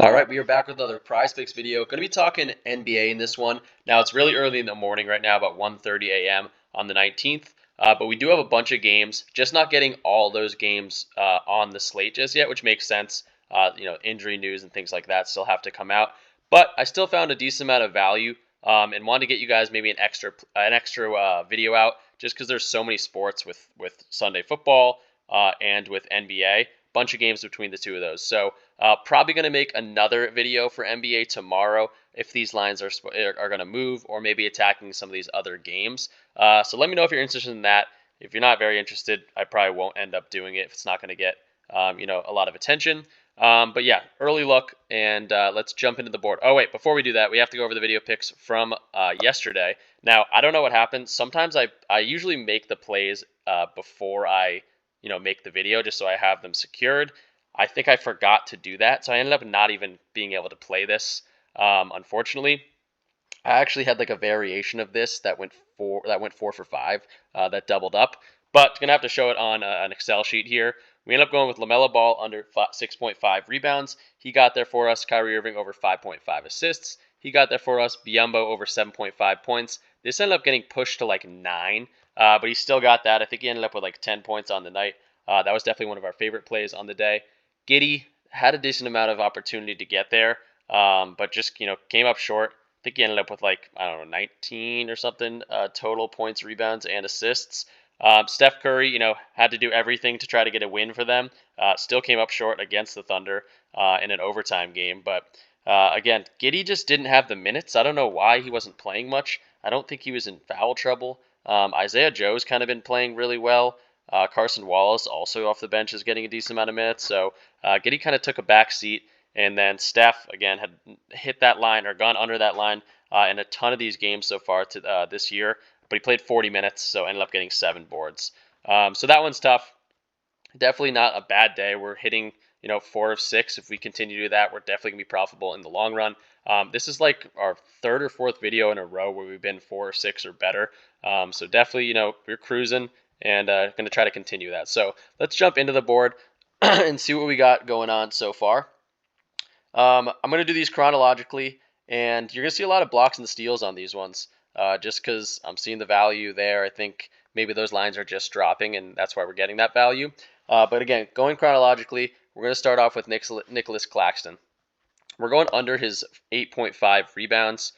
All right, we are back with another Prize Picks video. Going to be talking NBA in this one. Now it's really early in the morning right now, about 1:30 a.m. on the 19th. But we do have a bunch of games. Just not getting all those games on the slate just yet, which makes sense. Injury news and things like that still have to come out. But I still found a decent amount of value and wanted to get you guys maybe an extra video out just because there's so many sports with Sunday football and with NBA. Bunch of games between the two of those. So probably going to make another video for NBA tomorrow if these lines are going to move or maybe attacking some of these other games. So let me know if you're interested in that. If you're not very interested, I probably won't end up doing it if it's not going to get a lot of attention. But yeah, early look, and let's jump into the board. Oh wait, before we do that, we have to go over the video picks from yesterday. Now I don't know what happened. Sometimes I usually make the plays before I make the video just so I have them secured. I think I forgot to do that, so I ended up not even being able to play this. Unfortunately, I actually had like a variation of this that went 4 for 5, that doubled up. But gonna have to show it on an Excel sheet here. We end up going with LaMelo Ball under 6.5 rebounds. He got there for us. Kyrie Irving over 5.5 assists. He got there for us. Biyombo over 7.5 points. This ended up getting pushed to like 9, but he still got that. I think he ended up with like 10 points on the night. That was definitely one of our favorite plays on the day. Giddy had a decent amount of opportunity to get there, but just came up short. I think he ended up with like, I don't know, 19 or something total points, rebounds, and assists. Steph Curry, had to do everything to try to get a win for them. Still came up short against the Thunder in an overtime game. But again, Giddy just didn't have the minutes. I don't know why he wasn't playing much. I don't think he was in foul trouble. Isaiah Joe's kind of been playing really well. Carson Wallace, also off the bench, is getting a decent amount of minutes. So Giddy kind of took a back seat. And then Steph, again, had hit that line or gone under that line in a ton of these games so far this year. But he played 40 minutes, so ended up getting 7 boards. So that one's tough. Definitely not a bad day. We're hitting, 4 of 6. If we continue to do that, we're definitely going to be profitable in the long run. This is like our third or fourth video in a row where we've been 4 or 6 or better. So definitely, we're cruising and going to try to continue that. So let's jump into the board and see what we got going on so far. I'm going to do these chronologically, and you're going to see a lot of blocks and steals on these ones, just because I'm seeing the value there. I think maybe those lines are just dropping, and that's why we're getting that value. But again, going chronologically, we're going to start off with Nicholas Claxton. We're going under his 8.5 rebounds.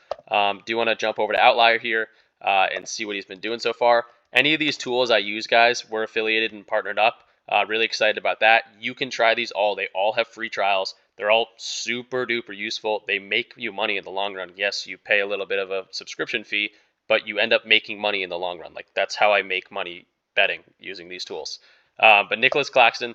Do want to jump over to Outlier here and see what he's been doing so far. Any of these tools I use, guys, we're affiliated and partnered up. Really excited about that. You can try these all. They all have free trials. They're all super duper useful. They make you money in the long run. Yes, you pay a little bit of a subscription fee, but you end up making money in the long run. Like, that's how I make money betting using these tools. But Nicholas Claxton,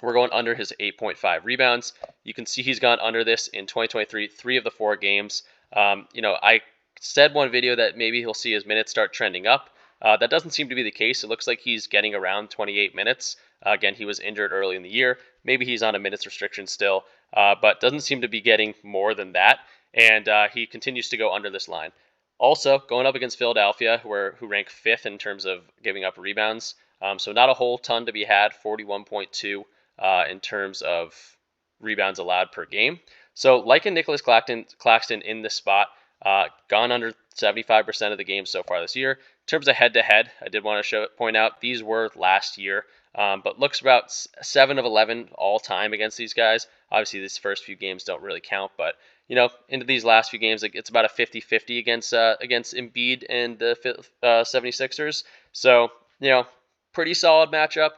we're going under his 8.5 rebounds. You can see he's gone under this in 2023, 3 of the 4 games. I said one video that maybe he'll see his minutes start trending up. That doesn't seem to be the case. It looks like he's getting around 28 minutes. Again, he was injured early in the year. Maybe he's on a minutes restriction still, but doesn't seem to be getting more than that. And he continues to go under this line. Also, going up against Philadelphia, who rank 5th in terms of giving up rebounds. So not a whole ton to be had, 41.2 in terms of rebounds allowed per game. So liking Nicholas Claxton in this spot, gone under 75% of the games so far this year. In terms of head-to-head, I did want to point out these were last year, but looks about 7 of 11 all-time against these guys. Obviously, these first few games don't really count, but into these last few games, it's about a 50-50 against Embiid and the 76ers. So, pretty solid matchup.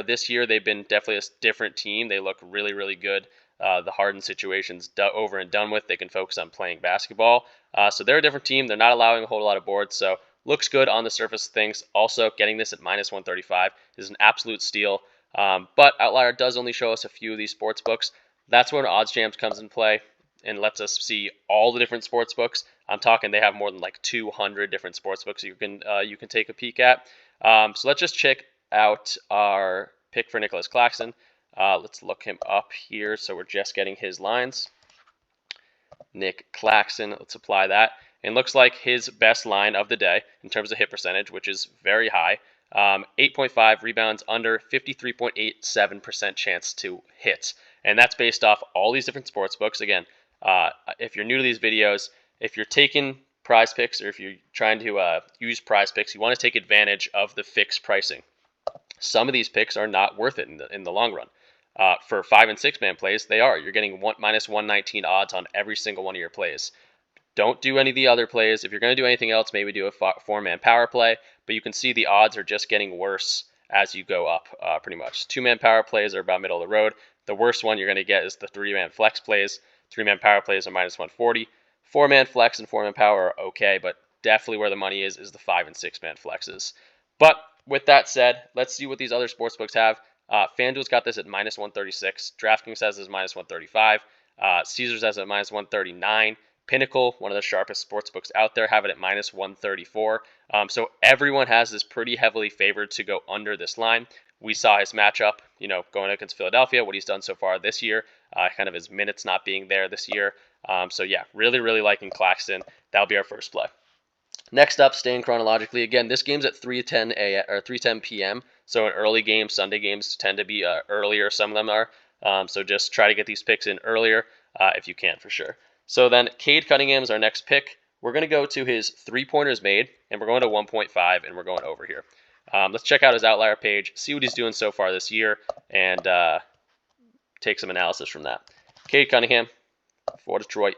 This year they've been definitely a different team. They look really, really good. The Harden situation's over and done with. They can focus on playing basketball. So they're a different team. They're not allowing a whole lot of boards. So looks good on the surface of things. Also, getting this at minus 135 is an absolute steal. But Outlier does only show us a few of these sports books. That's when OddsJam comes in play and lets us see all the different sports books. I'm talking they have more than like 200 different sports books you can take a peek at. So let's just check out our pick for Nicholas Claxton. Let's look him up here. So we're just getting his lines. Nick Claxton, let's apply that. And looks like his best line of the day in terms of hit percentage, which is very high. 8.5 rebounds under, 53.87% chance to hit. And that's based off all these different sports books. Again, if you're new to these videos, if you're taking PrizePicks or if you're trying to use PrizePicks, you want to take advantage of the fixed pricing. Some of these picks are not worth it in the long run. For 5 and 6 man plays, they are. You're getting minus 119 odds on every single one of your plays. Don't do any of the other plays. If you're going to do anything else, maybe do a 4-man power play. But you can see the odds are just getting worse as you go up, pretty much. 2-man power plays are about middle of the road. The worst one you're going to get is the 3-man flex plays. 3-man power plays are minus 140. 4-man flex and 4-man power are okay, but definitely where the money is the 5 and 6-man flexes. But with that said, let's see what these other sportsbooks have. FanDuel's got this at minus 136. DraftKings has this minus 135. Caesars has it at minus 139. Pinnacle, one of the sharpest sports books out there, have it at minus 134. So everyone has this pretty heavily favored to go under this line. We saw his matchup, going against Philadelphia, what he's done so far this year, kind of his minutes not being there this year. So yeah, really, really liking Claxton. That'll be our first play. Next up, staying chronologically, again, this game's at 3:10 a.m. or 3:10 p.m. So an early game. Sunday games tend to be earlier. Some of them are. So just try to get these picks in earlier if you can, for sure. So then Kade Cunningham is our next pick. We're going to go to his 3-pointers made, and we're going to 1.5, and we're going over here. Let's check out his outlier page, see what he's doing so far this year, and take some analysis from that. Kade Cunningham for Detroit.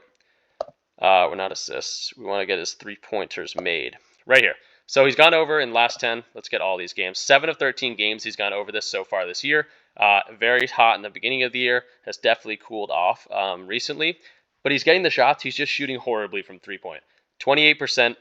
We're not assists. We want to get his 3-pointers made right here. So he's gone over in the last 10. Let's get all these games. 7 of 13 games he's gone over this so far this year. Very hot in the beginning of the year. Has definitely cooled off recently. But he's getting the shots. He's just shooting horribly from 3-point. 28%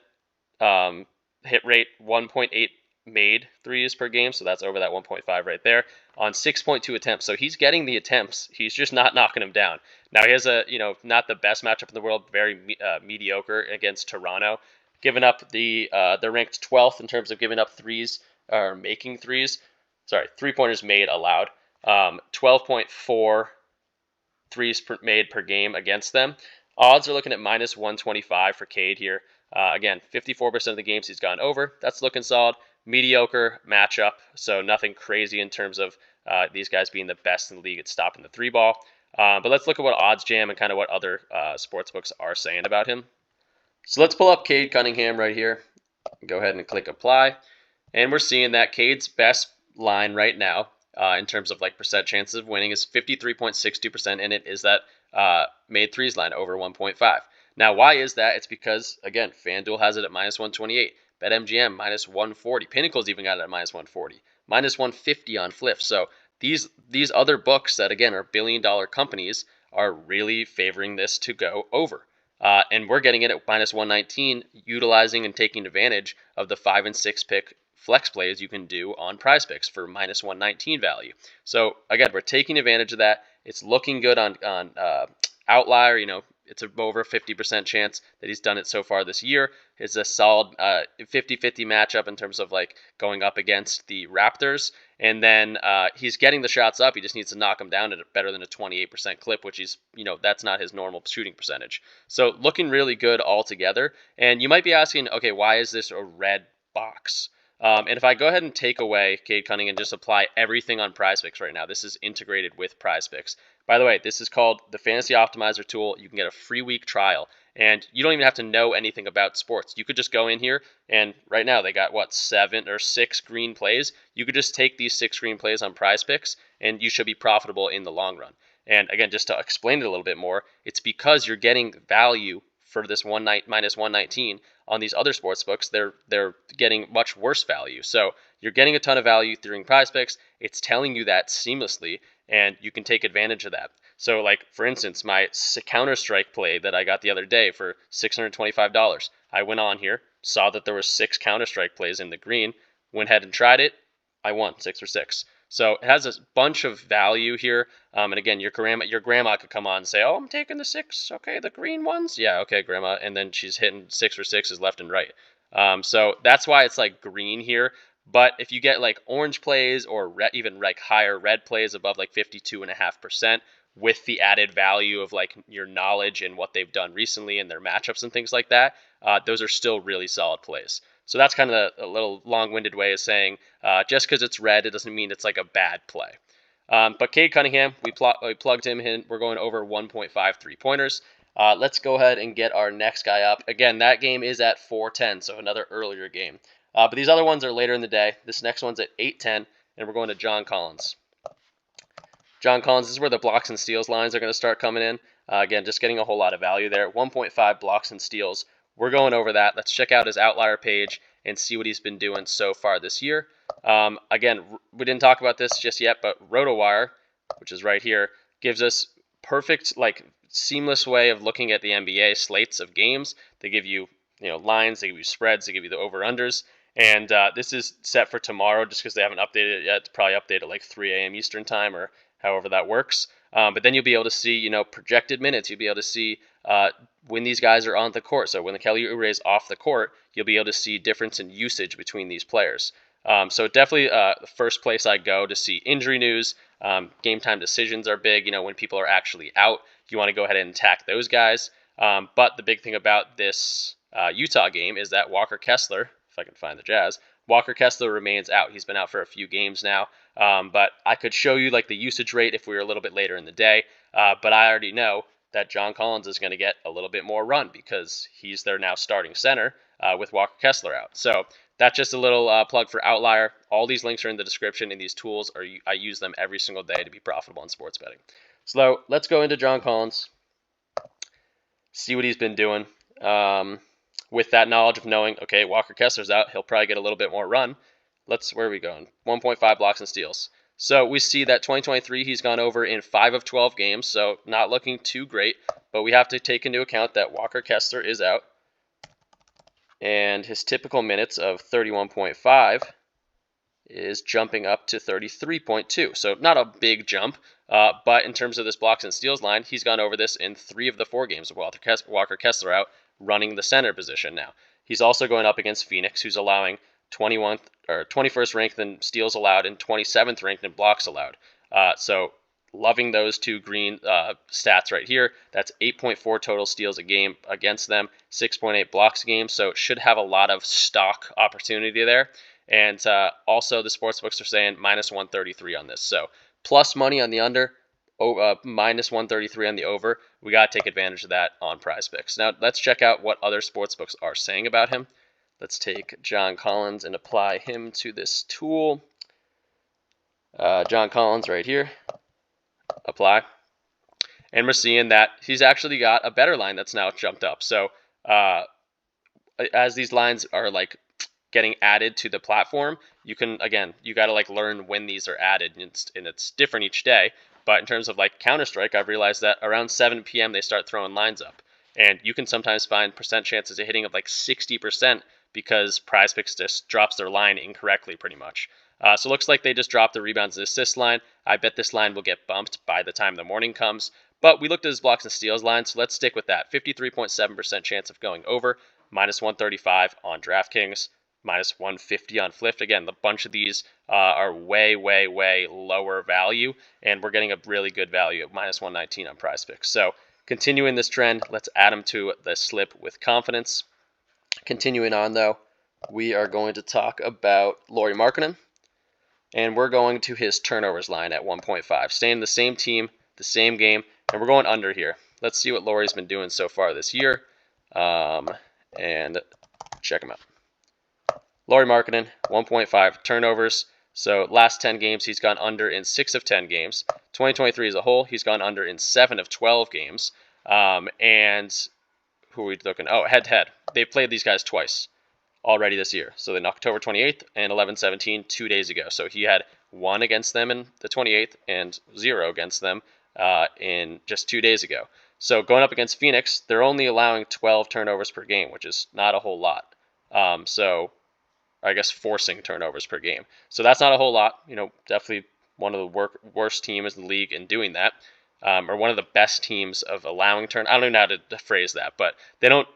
hit rate, 1.8 made threes per game. So that's over that 1.5 right there on 6.2 attempts. So he's getting the attempts. He's just not knocking them down. Now he has a, not the best matchup in the world, very mediocre against Toronto. Giving up they're ranked 12th in terms of giving up threes or making threes. Sorry, 3-pointers made allowed. 12.4 threes made per game against them. Odds are looking at minus 125 for Kade here. Again, 54% of the games he's gone over. That's looking solid. Mediocre matchup, so nothing crazy in terms of these guys being the best in the league at stopping the 3-ball. But let's look at what OddsJam and kind of what other sportsbooks are saying about him. So let's pull up Kade Cunningham right here. Go ahead and click apply. And we're seeing that Kade's best line right now in terms of percent chances of winning is 53.62%, and it is that made threes line over 1.5. Now, why is that? It's because, again, FanDuel has it at minus 128. BetMGM minus 140. Pinnacle's even got it at minus 140. Minus 150 on Fliff. So these other books that, again, are billion-dollar companies are really favoring this to go over. And we're getting it at minus 119, utilizing and taking advantage of the 5 and 6 pick flex plays you can do on PrizePicks for minus 119 value. So again, we're taking advantage of that. It's looking good on outlier. It's over a 50% chance that he's done it so far this year. It's a solid 50-50 matchup in terms of going up against the Raptors. And then he's getting the shots up. He just needs to knock them down at better than a 28% clip, which is, that's not his normal shooting percentage. So looking really good altogether. And you might be asking, okay, why is this a red box? And if I go ahead and take away Kade Cunningham and just apply everything on PrizePicks right now, this is integrated with PrizePicks. By the way, this is called the Fantasy Optimizer tool. You can get a free week trial, and you don't even have to know anything about sports. You could just go in here, and right now they got, 7 or 6 green plays. You could just take these 6 green plays on PrizePicks, and you should be profitable in the long run. And again, just to explain it a little bit more, it's because you're getting value for this minus 119 on these other sports books. They're getting much worse value. So you're getting a ton of value through PrizePicks. It's telling you that seamlessly, and you can take advantage of that. So for instance, my Counter-Strike play that I got the other day for $625. I went on here, saw that there were 6 Counter-Strike plays in the green, went ahead and tried it. I won 6 for 6. So it has a bunch of value here. And again, your grandma could come on and say, "Oh, I'm taking the 6. Okay, the green ones. Yeah, okay, grandma." And then she's hitting 6 for 6s left and right. So that's why it's green here. But if you get orange plays or even higher red plays above 52.5% with the added value of your knowledge and what they've done recently and their matchups and things like that, those are still really solid plays. So that's kind of a little long-winded way of saying just because it's red, it doesn't mean it's a bad play. But Kade Cunningham, we plugged him in. We're going over 1.5 3-pointers. Let's go ahead and get our next guy up. Again, that game is at 4:10, so another earlier game. But these other ones are later in the day. This next one's at 8:10, and we're going to John Collins. John Collins, this is where the blocks and steals lines are going to start coming in. Again, just getting a whole lot of value there. 1.5 blocks and steals. We're going over that. Let's check out his outlier page and see what he's been doing so far this year. Again, we didn't talk about this just yet, but RotoWire, which is right here, gives us perfect, seamless way of looking at the NBA slates of games. They give you, lines, they give you spreads, they give you the over-unders. And this is set for tomorrow just because they haven't updated it yet. It's probably update at 3 a.m. Eastern time or however that works. But then you'll be able to see, projected minutes. You'll be able to see when these guys are on the court. So when the Kelly Oubre is off the court, you'll be able to see difference in usage between these players. So definitely the first place I go to see injury news. Game time decisions are big. When people are actually out, you want to go ahead and attack those guys. But the big thing about this Utah game is that Walker Kessler, if I can find the Jazz, Walker Kessler remains out. He's been out for a few games now. But I could show you the usage rate if we were a little bit later in the day. But I already know that John Collins is going to get a little bit more run because he's their now starting center with Walker Kessler out. So that's just a little plug for Outlier. All these links are in the description, and these tools I use them every single day to be profitable in sports betting. So let's go into John Collins, see what he's been doing. With that knowledge of knowing, okay, Walker Kessler's out, he'll probably get a little bit more run. Where are we going? 1.5 blocks and steals. So we see that 2023, he's gone over in 5 of 12 games, so not looking too great. But we have to take into account that Walker Kessler is out. And his typical minutes of 31.5 is jumping up to 33.2. So not a big jump, but in terms of this blocks and steals line, he's gone over this in 3 of the 4 games with Walker Kessler out, running the center position now. He's also going up against Phoenix, who's allowing 21st ranked in steals allowed and 27th ranked in blocks allowed. So loving those two green stats right here. That's 8.4 total steals a game against them, 6.8 blocks a game. So it should have a lot of stock opportunity there. And also the sportsbooks are saying minus 133 on this. So plus money on the under, minus 133 on the over. We got to take advantage of that on PrizePicks. Now let's check out what other sportsbooks are saying about him. Let's take John Collins and apply him to this tool. John Collins right here. Apply. And we're seeing that he's actually got a better line that's now jumped up. So as these lines are getting added to the platform, you can, again, you got to learn when these are added, and it's different each day. But in terms of Counter-Strike, I've realized that around 7 p.m. they start throwing lines up. And you can sometimes find percent chances of hitting of 60% because PrizePicks just drops their line incorrectly pretty much. So it looks like they just dropped the rebounds and assists line. I bet this line will get bumped by the time the morning comes. But we looked at his blocks and steals line, so let's stick with that. 53.7% chance of going over, minus 135 on DraftKings, minus 150 on Flipped. Again, a bunch of these are way, way, way lower value, and we're getting a really good value of minus 119 on PrizePicks. So continuing this trend, let's add them to the slip with confidence. Continuing on, though, we are going to talk about Lauri Markkanen, and we're going to his turnovers line at 1.5. Staying the same team, the same game, and we're going under here. Let's see what Lauri's been doing so far this year, and check him out. Lauri Markkanen, 1.5 turnovers. So last 10 games, he's gone under in 6 of 10 games. 2023 as a whole, he's gone under in 7 of 12 games. And who are we looking? Oh, head-to-head. They've played these guys twice already this year. So in October 28th and 11-17, 2 days ago. So he had 1 against them in the 28th and 0 against them in just 2 days ago. So going up against Phoenix, they're only allowing 12 turnovers per game, which is not a whole lot. So I guess forcing turnovers per game. So that's not a whole lot. Definitely one of the worst teams in the league in doing that. Or one of the best teams of allowing I don't even know how to phrase that, but they don't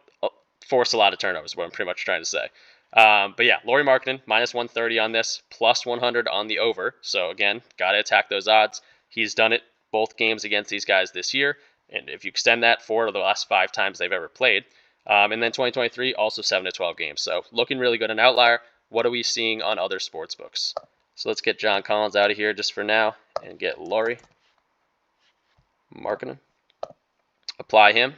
force a lot of turnovers, is what I'm pretty much trying to say. But yeah, Lauri Markkanen, minus 130 on this, plus 100 on the over. So again, got to attack those odds. He's done it both games against these guys this year. And if you extend that 4 of the last 5 times they've ever played. And then 2023, also 7 to 12 games. So looking really good. An outlier. What are we seeing on other sports books? So let's get John Collins out of here just for now and get Laurie Markin. Apply him.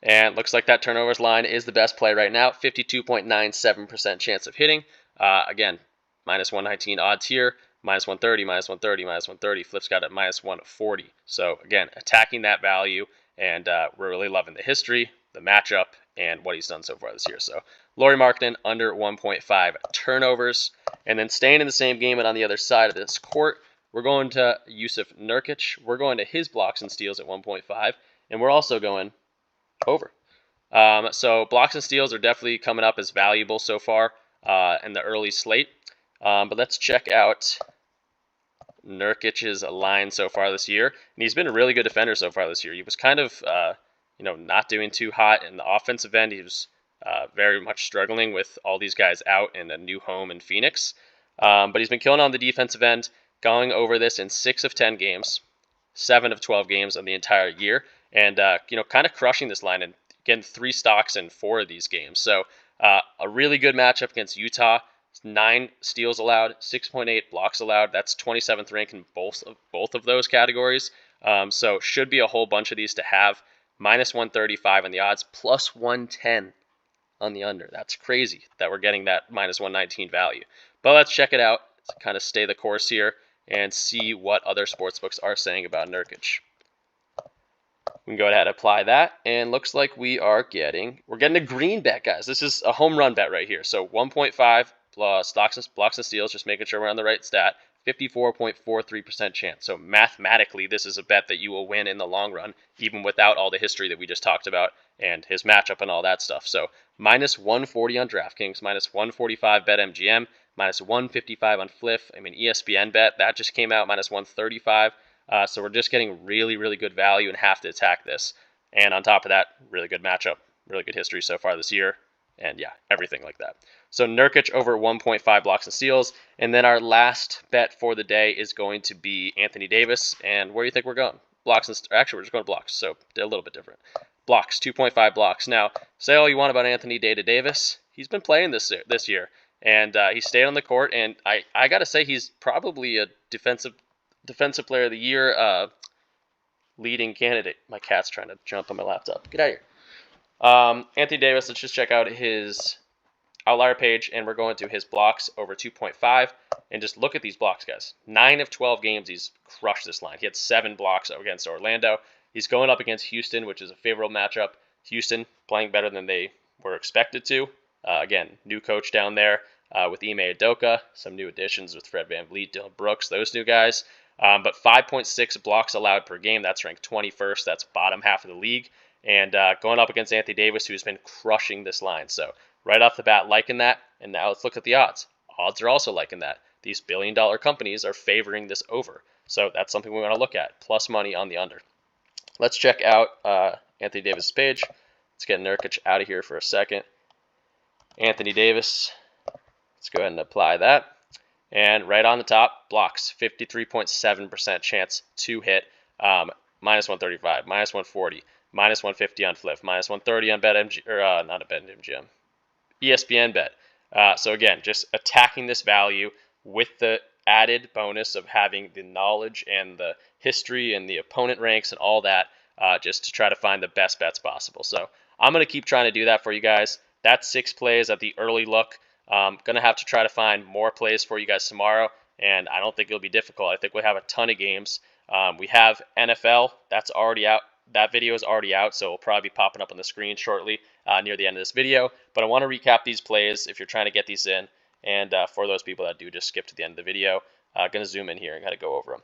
And looks like that turnovers line is the best play right now. 52.97% chance of hitting. Again, minus 119 odds here. Minus 130, minus 130, minus 130. Flip's got it minus 140. So again, attacking that value. And we're really loving the history, the matchup, and what he's done so far this year. So Lauri Markkanen under 1.5 turnovers. And then staying in the same game and on the other side of this court, we're going to Yousef Nurkic. We're going to his blocks and steals at 1.5. And we're also going over. So blocks and steals are definitely coming up as valuable so far in the early slate. But let's check out Nurkic's line so far this year. And he's been a really good defender so far this year. He was kind of, not doing too hot in the offensive end. He was very much struggling with all these guys out in a new home in Phoenix. But he's been killing on the defensive end, going over this in 6 of 10 games, 7 of 12 games on the entire year. And, kind of crushing this line and getting 3 stocks in 4 of these games. So a really good matchup against Utah. 9 steals allowed, 6.8 blocks allowed. That's 27th rank in both of those categories. So should be a whole bunch of these to have. Minus 135 on the odds, plus 110 on the under. That's crazy that we're getting that minus 119 value. But let's check it out. Let's kind of stay the course here and see what other sportsbooks are saying about Nurkic. We can go ahead and apply that, and looks like we're getting a green bet, guys. This is a home run bet right here. So 1.5 plus blocks and steals, just making sure we're on the right stat. 54.43% chance. So mathematically, this is a bet that you will win in the long run, even without all the history that we just talked about and his matchup and all that stuff. So minus 140 on DraftKings, minus 145 BetMGM, minus 155 on Fliff. ESPN bet, that just came out, minus 135. So we're just getting really, really good value and have to attack this. And on top of that, really good matchup, really good history so far this year. And yeah, everything like that. So Nurkic over 1.5 blocks and steals. And then our last bet for the day is going to be Anthony Davis. And where do you think we're going? Blocks and actually, we're just going to blocks. So they're a little bit different. Blocks, 2.5 blocks. Now, say all you want about Anthony Davis. He's been playing this year. And he stayed on the court. And I got to say, he's probably a defensive player of the year leading candidate. My cat's trying to jump on my laptop. Get out of here. Anthony Davis, let's just check out his outlier page, and we're going to his blocks over 2.5. And just look at these blocks, guys. 9 of 12 games, he's crushed this line. He had 7 blocks against Orlando. He's going up against Houston, which is a favorable matchup. Houston playing better than they were expected to. Again, new coach down there with Ime Udoka. Some new additions with Fred VanVleet, Dillon Brooks, those new guys. But 5.6 blocks allowed per game. That's ranked 21st. That's bottom half of the league. And going up against Anthony Davis, who's been crushing this line. So right off the bat, liking that. And now let's look at the odds. Odds are also liking that. These billion-dollar companies are favoring this over. So that's something we want to look at. Plus money on the under. Let's check out Anthony Davis' page. Let's get Nurkic out of here for a second. Anthony Davis. Let's go ahead and apply that. And right on the top, blocks, 53.7% chance to hit, minus 135, minus 140, minus 150 on Fliff, minus 130 on not a BetMGM, ESPN bet. So again, just attacking this value with the added bonus of having the knowledge and the history and the opponent ranks and all that, just to try to find the best bets possible. So I'm going to keep trying to do that for you guys. That's 6 plays at the early look. Going to have to try to find more plays for you guys tomorrow, and I don't think it'll be difficult. I think we'll have a ton of games. We have NFL. That's already out. That video is already out, so it'll probably be popping up on the screen shortly near the end of this video. But I want to recap these plays if you're trying to get these in, and for those people that do just skip to the end of the video, going to zoom in here and kind of go over them.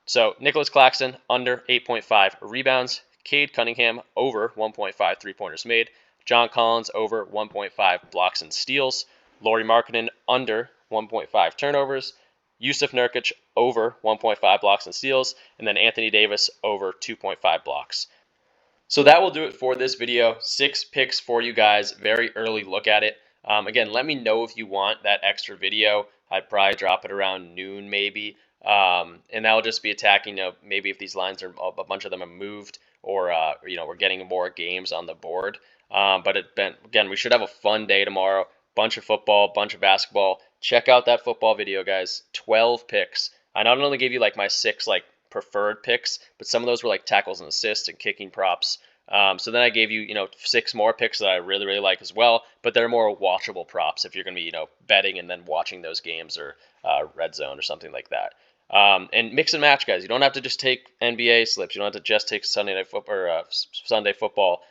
So Nicholas Claxton, under 8.5 rebounds. Kade Cunningham, over 1.5 three-pointers made. John Collins, over 1.5 blocks and steals. Lauri Markkanen, under 1.5 turnovers. Yousef Nurkic, over 1.5 blocks and steals. And then Anthony Davis, over 2.5 blocks. So that will do it for this video. 6 picks for you guys. Very early look at it. Again, let me know if you want that extra video. I'd probably drop it around noon maybe. And that will just be attacking, maybe if these lines are, a bunch of them are moved, or, we're getting more games on the board. But again, we should have a fun day tomorrow. Bunch of football, bunch of basketball, check out that football video, guys. 12 picks. I not only gave you like my 6 like preferred picks, but some of those were like tackles and assists and kicking props. So then I gave you, 6 more picks that I really, really like as well, but they're more watchable props if you're going to be, betting and then watching those games or red zone or something like that. And mix and match, guys. You don't have to just take NBA slips. You don't have to just take Sunday night football or Sunday football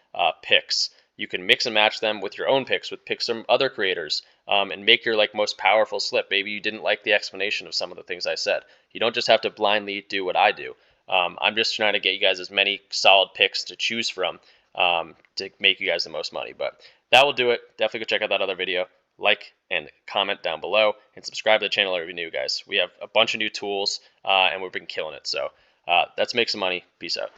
picks. You can mix and match them with your own picks, with picks from other creators, and make your like most powerful slip. Maybe you didn't like the explanation of some of the things I said. You don't just have to blindly do what I do. I'm just trying to get you guys as many solid picks to choose from to make you guys the most money. But that will do it. Definitely go check out that other video. Like and comment down below, and subscribe to the channel if you're new, guys. We have a bunch of new tools, and we've been killing it. So let's make some money. Peace out.